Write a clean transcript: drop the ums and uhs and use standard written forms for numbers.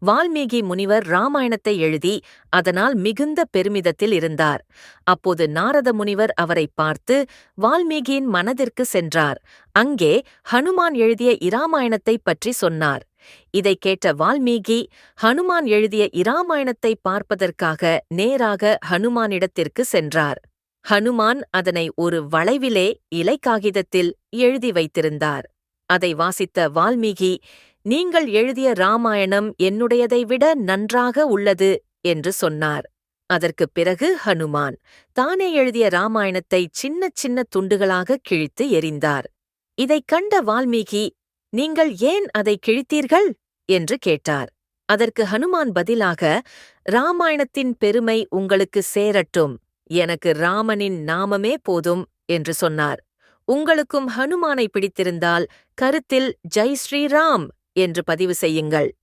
வால்மீகி முனிவர் ராமாயணத்தை எழுதி அதனால் மிகுந்த பெருமிதத்தில் இருந்தார். அப்போது நாரத முனிவர் அவரை பார்த்து வால்மீகியின் மனதிற்கு சென்றார். அங்கே ஹனுமான் எழுதிய இராமாயணத்தைப் பற்றி சொன்னார். இதைக் கேட்ட வால்மீகி ஹனுமான் எழுதிய இராமாயணத்தை பார்ப்பதற்காக நேராக ஹனுமானிடத்திற்கு சென்றார். ஹனுமான் அதனை ஒரு வளைவிலே இலைக்காகிதத்தில் எழுதி வைத்திருந்தார். அதை வாசித்த வால்மீகி, நீங்கள் எழுதிய ராமாயணம் என்னுடையதை விட நன்றாக உள்ளது என்று சொன்னார். அதற்குப் பிறகு ஹனுமான் தானே எழுதிய ராமாயணத்தை சின்ன சின்ன துண்டுகளாக கிழித்து எறிந்தார். இதைக் கண்ட வால்மீகி, நீங்கள் ஏன் அதை கிழித்தீர்கள் என்று கேட்டார். அதற்கு ஹனுமான் பதிலாக, ராமாயணத்தின் பெருமை உங்களுக்கு சேரட்டும், எனக்கு ராமனின் நாமமே போதும் என்று சொன்னார். உங்களுக்கும் ஹனுமானை பிடித்திருந்தால் கருத்தில் ஜெய் ஸ்ரீராம் என்று பதிவு செய்யுங்கள்.